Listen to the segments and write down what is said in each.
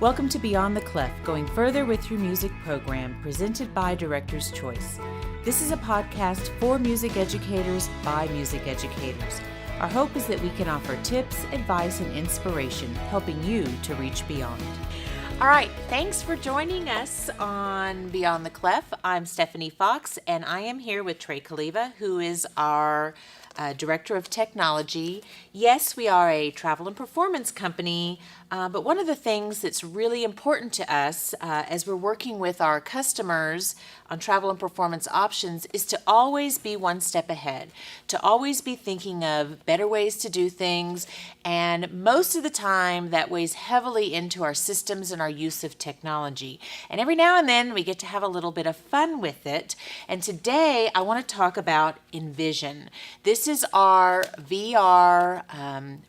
Welcome to Beyond the Clef, going further with your music program, presented by Director's Choice. This is a podcast for music educators by music educators. Our hope is that we can offer tips, advice, and inspiration, helping you to reach beyond. All right, thanks for joining us on Beyond the Clef. I'm Stephanie Fox, and I am here with Trey Kaliva, who is our Director of Technology. Yes, we are a travel and performance company, but one of the things that's really important to us as we're working with our customers on travel and performance options is to always be one step ahead, to always be thinking of better ways to do things, and most of the time that weighs heavily into our systems and our use of technology. And every now and then we get to have a little bit of fun with it, and today I want to talk about INVISION. This is our VR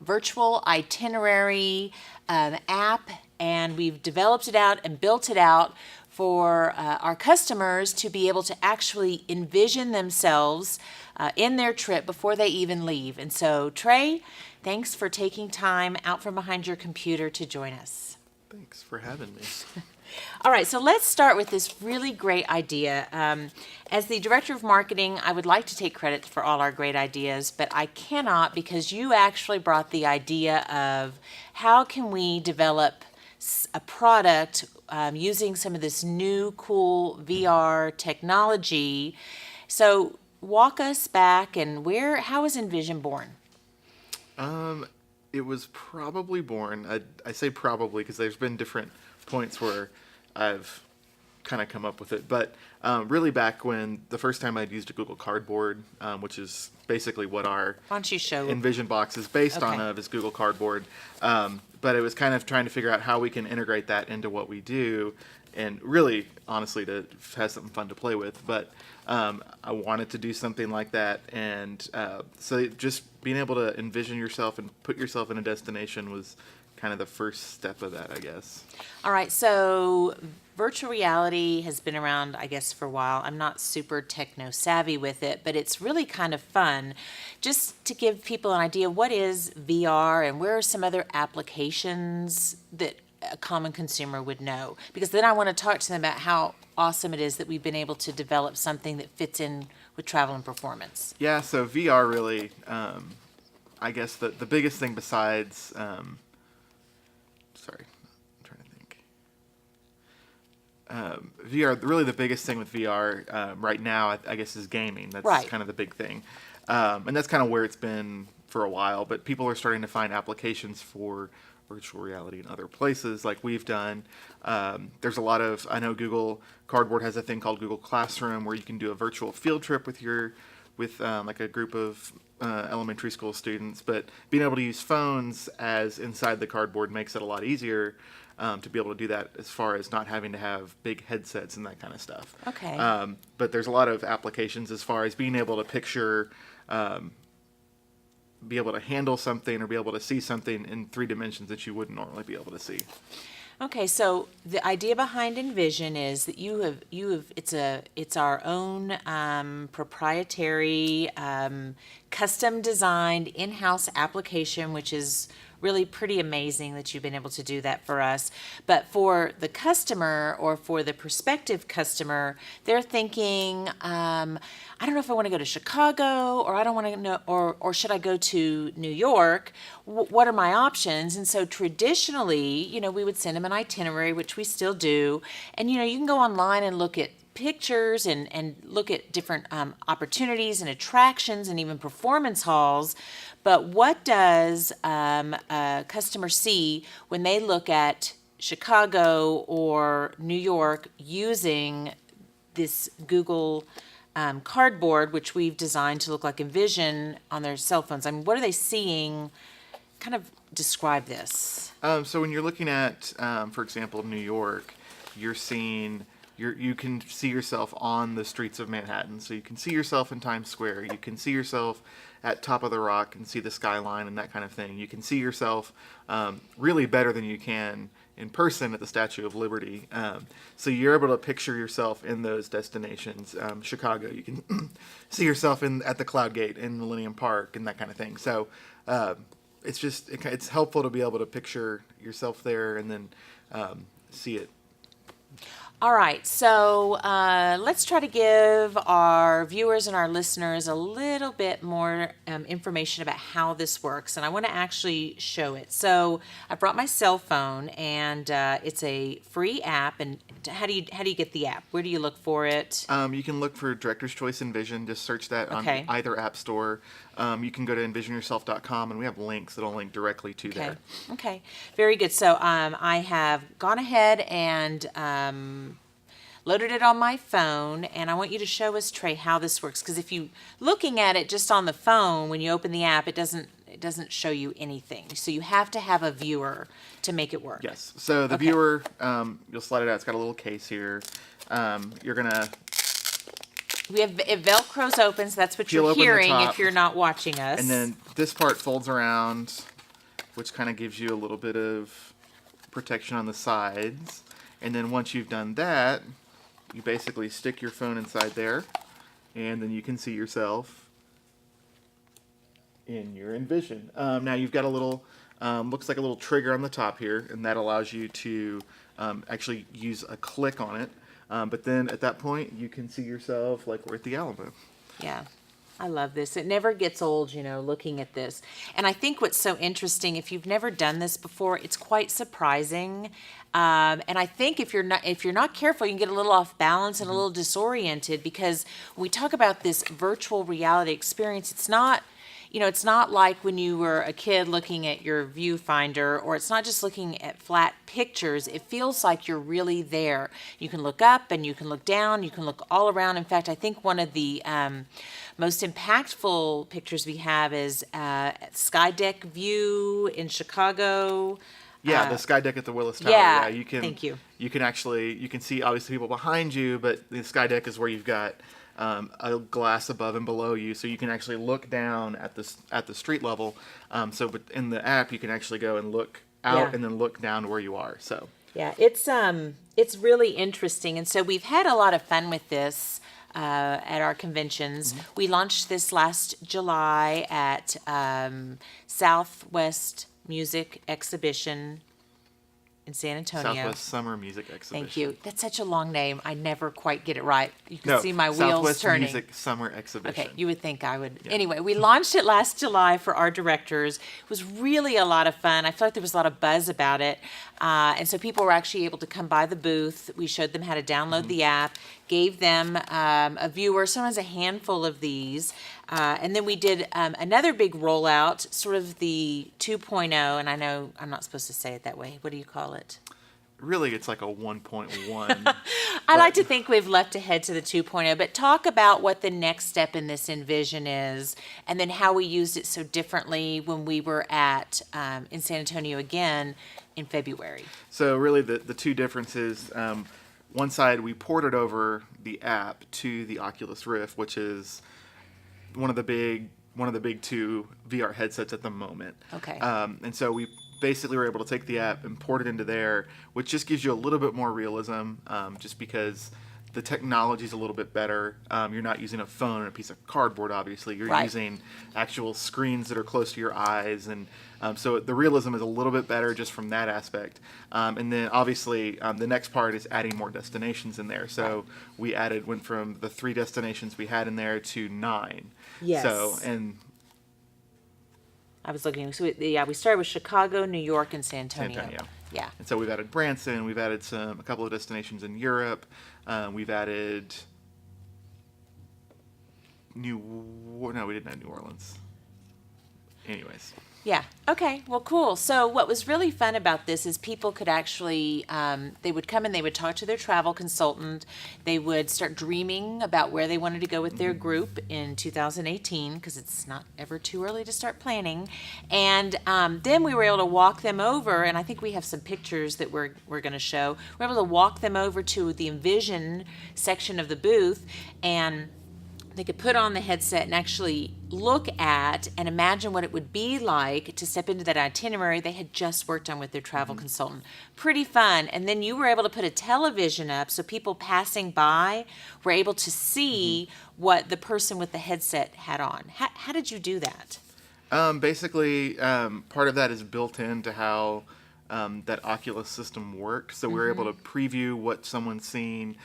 virtual itinerary app, and we've developed it out and built it out for our customers to be able to actually envision themselves in their trip before they even leave. And so, Trey, thanks for taking time out from behind your computer to join us. Thanks for having me. All right, so let's start with this really great idea. As the Director of Marketing, I would like to take credit for all our great ideas, but I cannot, because you actually brought the idea of how can we develop a product using some of this new cool VR technology. So walk us back, and how was INVISION born? It was probably born, I say probably because there's been different points where I've kind of come up with it, but really back when the first time I'd used a Google Cardboard, which is basically what our Why don't you show INVISION box is based on Okay. is Google Cardboard, but it was kind of trying to figure out how we can integrate that into what we do, and really, honestly, to have something fun to play with. But I wanted to do something like that, and so just being able to envision yourself and put yourself in a destination was kind of the first step of that, I guess. All right, so virtual reality has been around, I guess, for a while. I'm not super techno savvy with it, but it's really kind of fun. Just to give people an idea, what is VR and where are some other applications that a common consumer would know? Because then I want to talk to them about how awesome it is that we've been able to develop something that fits in with travel and performance. Yeah, so VR really, I guess the biggest thing besides, sorry, I'm trying to think. VR, really the biggest thing with VR right now, I guess, is gaming. That's Right. kind of the big thing. And that's kind of where it's been for a while, but people are starting to find applications for virtual reality in other places like we've done. There's a lot of, I know Google Cardboard has a thing called Google Classroom where you can do a virtual field trip with like a group of elementary school students, but being able to use phones as inside the cardboard makes it a lot easier to be able to do that, as far as not having to have big headsets and that kind of stuff. Okay. But there's a lot of applications as far as being able to picture, be able to handle something or be able to see something in 3 dimensions that you wouldn't normally be able to see. Okay, so the idea behind INVISION is that it's our own proprietary, custom designed in-house application, which is really pretty amazing that you've been able to do that for us. But for the customer or for the prospective customer, they're thinking, I don't know if I want to go to Chicago, or I don't want to know, or should I go to New York? What are my options? And so traditionally, we would send them an itinerary, which we still do. And, you can go online and look at pictures and look at different opportunities and attractions and even performance halls. But what does a customer see when they look at Chicago or New York using this Google Cardboard, which we've designed to look like INVISION, on their cell phones? I mean, what are they seeing? Kind of describe this. So when you're looking at, for example, New York, you're seeing, you can see yourself on the streets of Manhattan. So you can see yourself in Times Square. You can see yourself at Top of the Rock and see the skyline and that kind of thing. You can see yourself really better than you can in person at the Statue of Liberty. So you're able to picture yourself in those destinations. Chicago, you can see yourself at the Cloud Gate in Millennium Park and that kind of thing. So it's helpful to be able to picture yourself there, and then see it. All right, so let's try to give our viewers and our listeners a little bit more information about how this works, and I want to actually show it. So I brought my cell phone, and it's a free app. And how do you get the app? Where do you look for it? You can look for Director's Choice INVISION. Just search that on either app store. You can go to envisionyourself.com, and we have links that'll link directly to there. Okay, very good. So I have gone ahead and loaded it on my phone, and I want you to show us, Trey, how this works. Because if you looking at it just on the phone, when you open the app, it doesn't show you anything. So you have to have a viewer to make it work. Yes. So the viewer, you'll slide it out. It's got a little case here. You're gonna. It Velcros open, so that's what you're hearing if you're not watching us. And then this part folds around, which kind of gives you a little bit of protection on the sides. And then once you've done that, you basically stick your phone inside there, and then you can see yourself in your INVISION. Now you've got a little, looks like a little trigger on the top here, and that allows you to actually use a click on it. But then at that point, you can see yourself like we're at the Alamo. Yeah. I love this. It never gets old, looking at this. And I think what's so interesting, if you've never done this before, it's quite surprising. And I think if you're not careful, you can get a little off balance and a little disoriented, because when we talk about this virtual reality experience, it's not like when you were a kid looking at your viewfinder, or it's not just looking at flat pictures. It feels like you're really there. You can look up and you can look down. You can look all around. In fact, I think one of the most impactful pictures we have is Sky Deck view in Chicago. Yeah, the sky deck at the Willis Tower. Yeah, you can. Thank you. You can see obviously people behind you, but the sky deck is where you've got a glass above and below you, so you can actually look down at the street level. But in the app, you can actually go and look out and then look down to where you are. So yeah, it's really interesting, and so we've had a lot of fun with this. At our conventions. Mm-hmm. We launched this last July at Southwest Music Exhibition in San Antonio. Southwest Summer Music Exhibition. Thank you. That's such a long name. I never quite get it right. You can see my wheels Southwest turning. Music Summer Exhibition. Okay, you would think I would. Yeah. Anyway, we launched it last July for our directors. It was really a lot of fun. I feel like there was a lot of buzz about it. And so people were actually able to come by the booth. We showed them how to download the app, gave them a viewer, sometimes a handful of these. And then we did another big rollout, sort of the 2.0, and I know I'm not supposed to say it that way. What do you call it? Really, it's like a 1.1. I like to think we've leapt ahead to the 2.0, but talk about what the next step in this INVISION is, and then how we used it so differently when we were at in San Antonio again in February. So really the two differences, one side we ported over the app to the Oculus Rift, which is one of the big two VR headsets at the moment. Okay. And so we basically were able to take the app and port it into there, which just gives you a little bit more realism, just because the technology is a little bit better. You're not using a phone and a piece of cardboard, obviously. You're using actual screens that are close to your eyes, and so the realism is a little bit better just from that aspect. And then obviously the next part is adding more destinations in there. So we went from the 3 destinations we had in there to 9. Yes. So, and I was looking. So we started with Chicago, New York, and San Antonio. Yeah. And so we've added Branson. We've added a couple of destinations in Europe. We've added we didn't add New Orleans. Anyways. Yeah. Okay. Well, cool. So what was really fun about this is people could actually, they would come and they would talk to their travel consultant. They would start dreaming about where they wanted to go with their group in 2018, because it's not ever too early to start planning. And then we were able to walk them over, and I think we have some pictures that we're going to show. We're able to walk them over to the INVISION section of the booth, and they could put on the headset and actually look at and imagine what it would be like to step into that itinerary they had just worked on with their travel consultant. Pretty fun. And then you were able to put a television up so people passing by were able to see what the person with the headset had on. How did you do that? Basically, part of that is built into how that Oculus system worked. So we were able to preview what someone's seen.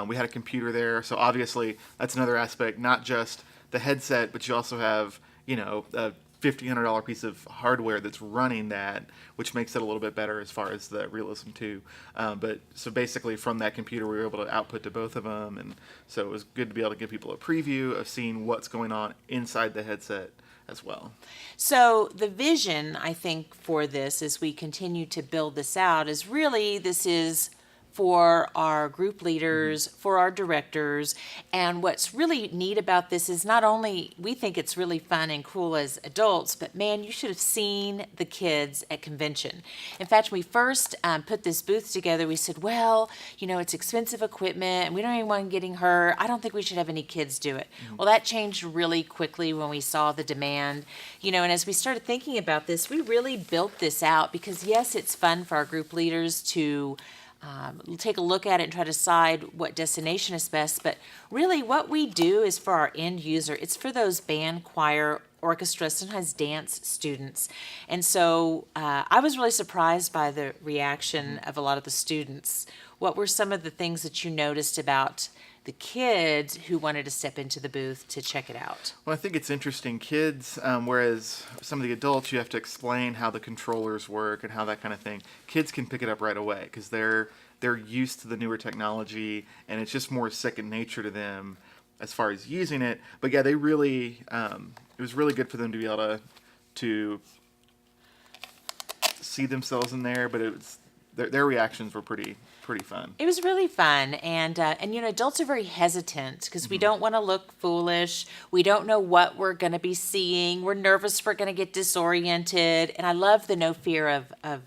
We had a computer there. So obviously that's another aspect, not just the headset, but you also have, a $1,500 piece of hardware that's running that, which makes it a little bit better as far as the realism too. But so basically from that computer, we were able to output to both of them. And so it was good to be able to give people a preview of seeing what's going on inside the headset as well. So the vision, I think, for this as we continue to build this out is really this is for our group leaders, for our directors. And what's really neat about this is not only we think it's really fun and cool as adults, but man, you should have seen the kids at convention. In fact, when we first put this booth together, we said, well, it's expensive equipment and we don't even want getting hurt. I don't think we should have any kids do it. Well, that changed really quickly when we saw the demand, and as we started thinking about this, we really built this out because yes, it's fun for our group leaders to take a look at it and try to decide what destination is best. But really what we do is for our end user. It's for those band, choir, orchestra, sometimes dance students. And so I was really surprised by the reaction of a lot of the students. What were some of the things that you noticed about the kids who wanted to step into the booth to check it out? Well, I think it's interesting. Kids, whereas some of the adults, you have to explain how the controllers work and how that kind of thing. Kids can pick it up right away because they're used to the newer technology, and it's just more second nature to them as far as using it. But yeah, they really, it was really good for them to be able to see themselves in there. But it was their reactions were pretty fun. It was really fun, and adults are very hesitant because we don't want to look foolish. We don't know what we're going to be seeing. We're nervous we're going to get disoriented, and I love the no fear of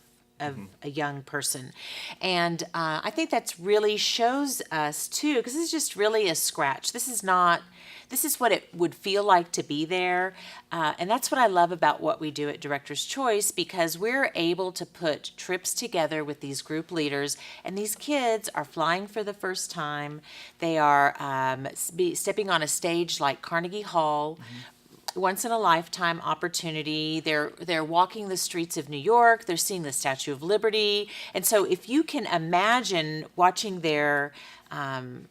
a young person. And I think that's really shows us too, because this is just really a scratch. This is what it would feel like to be there. And that's what I love about what we do at Director's Choice, because we're able to put trips together with these group leaders, and these kids are flying for the first time. They are stepping on a stage like Carnegie Hall, once in a lifetime opportunity. They're walking the streets of New York. They're seeing the Statue of Liberty. And so if you can imagine watching their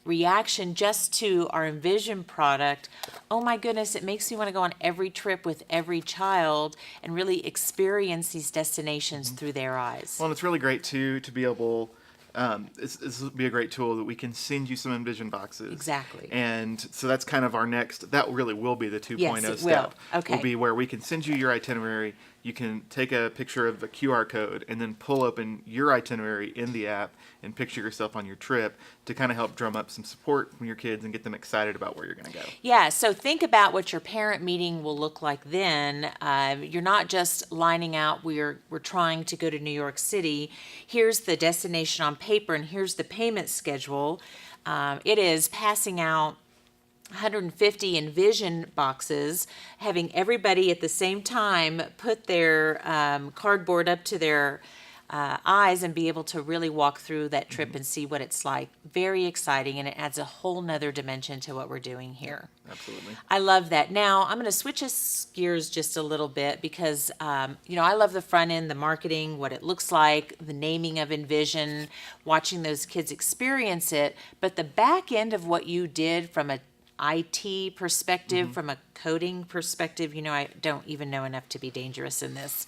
reaction just to our INVISION product, oh my goodness, it makes me want to go on every trip with every child and really experience these destinations through their eyes. Well, and it's really great too to be able. This would be a great tool that we can send you some INVISION boxes. Exactly. And so that's kind of our next, that really will be the 2.0 Yes, it step. will. Okay. Will be where we can send you your itinerary. You can take a picture of the QR code and then pull open your itinerary in the app and picture yourself on your trip to kind of help drum up some support from your kids and get them excited about where you're going to go. Yeah, so think about what your parent meeting will look like then. You're not just lining out, we're trying to go to New York City. Here's the destination on paper and here's the payment schedule. It is passing out 150 INVISION boxes, having everybody at the same time put their cardboard up to their eyes and be able to really walk through that trip and see what it's like. Very exciting, and it adds a whole nother dimension to what we're doing here. Absolutely. I love that. Now, I'm going to switch us gears just a little bit because, I love the front end, the marketing, what it looks like, the naming of INVISION, watching those kids experience it, but the back end of what you did from a IT perspective, from a coding perspective, I don't even know enough to be dangerous in this,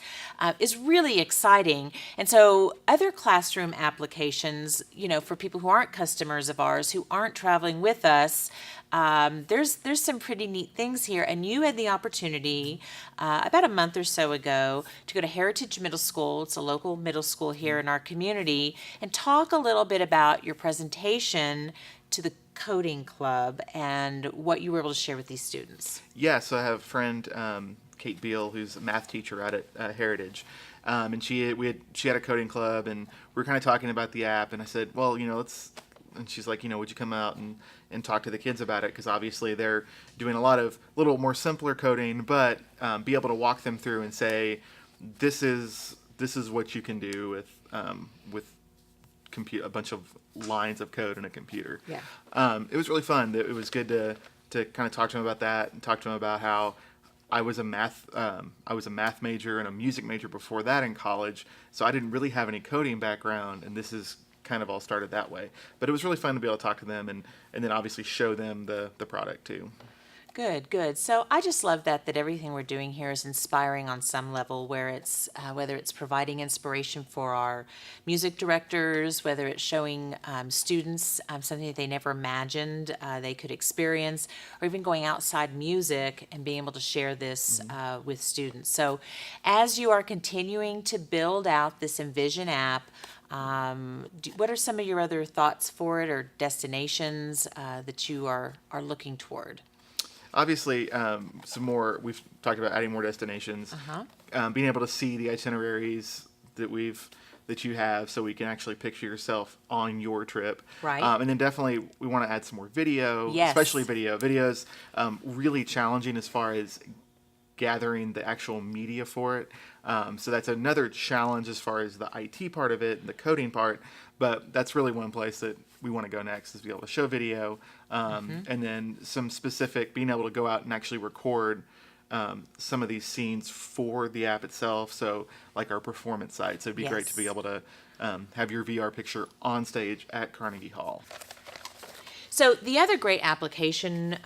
is really exciting. And so other classroom applications, for people who aren't customers of ours, who aren't traveling with us, there's some pretty neat things here. And you had the opportunity about a month or so ago to go to Heritage Middle School. It's a local middle school here in our community, and talk a little bit about your presentation to the coding club and what you were able to share with these students. Yeah, so I have a friend, Kate Beal, who's a math teacher out at Heritage, and she had a coding club, and we were kind of talking about the app, and I said, well, let's, and she's like, would you come out and talk to the kids about it, because obviously they're doing a lot of little more simpler coding, but be able to walk them through and say, this is what you can do with a bunch of lines of code in a computer. Yeah. It was really fun. It was good to kind of talk to him about that and talk to him about how I was a math major and a music major before that in college, so I didn't really have any coding background, and this is kind of all started that way. But it was really fun to be able to talk to them and then obviously show them the product too. Good, good. So I just love that everything we're doing here is inspiring on some level, where it's whether it's providing inspiration for our music directors, whether it's showing students something that they never imagined they could experience, or even going outside music and being able to share this with students. So as you are continuing to build out this INVISION app, what are some of your other thoughts for it, or destinations that you are looking toward? Obviously, some more. We've talked about adding more destinations, being able to see the itineraries that you have, so we can actually picture yourself on your trip. Right. And then definitely we want to add some more video, Yes. especially video. Videos really challenging as far as gathering the actual media for it. So that's another challenge as far as the IT part of it and the coding part. But that's really one place that we want to go next, is be able to show video, and then some specific, being able to go out and actually record some of these scenes for the app itself. So like our performance side. So it'd be great to be able to have your VR picture on stage at Carnegie Hall. So the other great application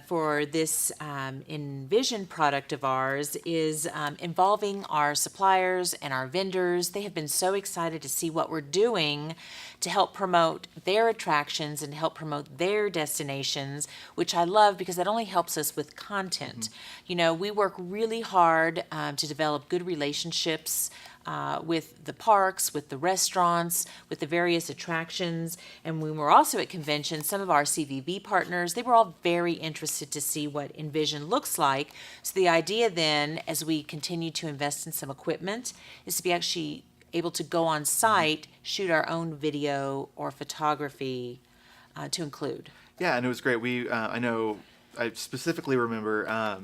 for this INVISION product of ours is involving our suppliers and our vendors. They have been so excited to see what we're doing to help promote their attractions and help promote their destinations, which I love because that only helps us with content. You know, we work really hard to develop good relationships with the parks, with the restaurants, with the various attractions. And when we're also at conventions, some of our CVB partners, they were all very interested to see what INVISION looks like. So the idea then, as we continue to invest in some equipment, is to be actually able to go on site, shoot our own video or photography to include. Yeah, and it was great. I specifically remember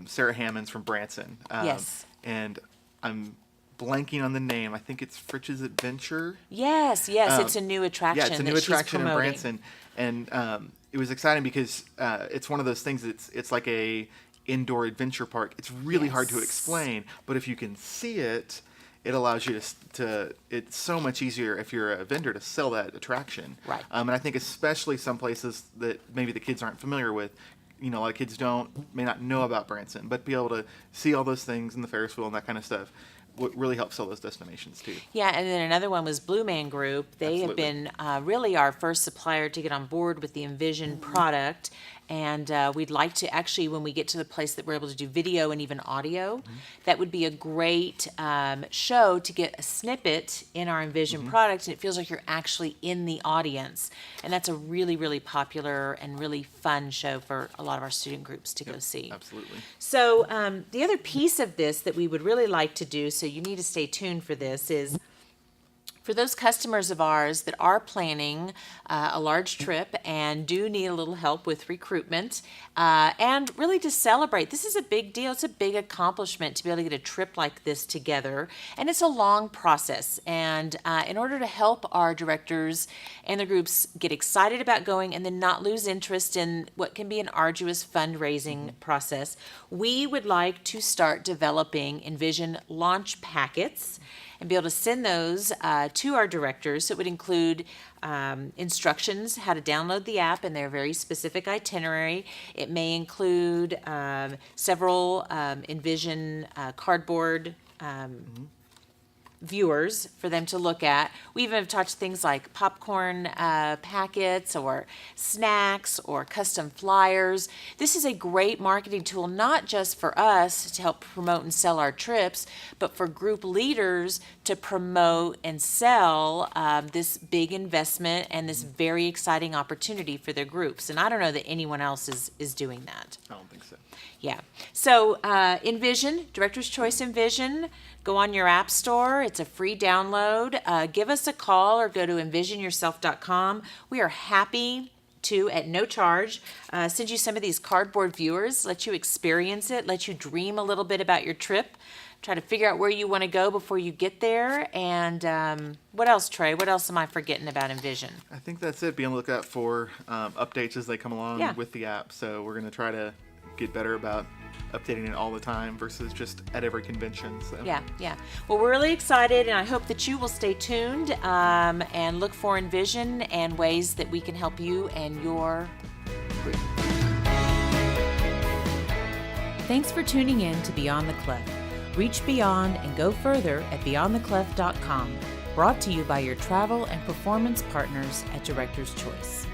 Sarah Hammonds from Branson. Yes. And I'm blanking on the name. I think it's Fritch's Adventure. Yes, it's a new attraction. Yeah, it's a new attraction in Branson, and it was exciting because it's one of those things. It's like a indoor adventure park. It's really hard to explain, but if you can see it, it allows you to. It's so much easier if you're a vendor to sell that attraction. Right. And I think especially some places that maybe the kids aren't familiar with. You know, a lot of kids may not know about Branson, but be able to see all those things in the Ferris wheel and that kind of stuff really helps sell those destinations too. Yeah, and then another one was Blue Man Group. They have been really our first supplier to get on board with the INVISION product. And we'd like to actually, when we get to the place that we're able to do video and even audio, that would be a great show to get a snippet in our INVISION product, and it feels like you're actually in the audience. And that's a really, really popular and really fun show for a lot of our student groups to go see. Absolutely. So the other piece of this that we would really like to do, so you need to stay tuned for this, is for those customers of ours that are planning a large trip and do need a little help with recruitment, and really to celebrate. This is a big deal. It's a big accomplishment to be able to get a trip like this together, and it's a long process. And in order to help our directors and the groups get excited about going and then not lose interest in what can be an arduous fundraising process, we would like to start developing INVISION launch packets and be able to send those to our directors. So it would include instructions how to download the app and their very specific itinerary. It may include several INVISION cardboard viewers for them to look at. We even have touched things like popcorn packets or snacks or custom flyers. This is a great marketing tool, not just for us to help promote and sell our trips, but for group leaders to promote and sell this big investment and this very exciting opportunity for their groups. And I don't know that anyone else is doing that. I don't think so. Yeah. So INVISION, Director's Choice INVISION, go on your app store. It's a free download. Give us a call or go to envisionyourself.com. We are happy to, at no charge, send you some of these cardboard viewers, let you experience it, let you dream a little bit about your trip, try to figure out where you want to go before you get there. And what else, Trey? What else am I forgetting about INVISION? I think that's it. Be on the lookout for updates as they come along Yeah. with the app. So we're going to try to get better about updating it all the time versus just at every convention. So. Yeah. Well, we're really excited, and I hope that you will stay tuned and look for INVISION and ways that we can help you and your group. Thanks for tuning in to Beyond the Clef. Reach beyond and go further at beyondtheclef.com. Brought to you by your travel and performance partners at Director's Choice.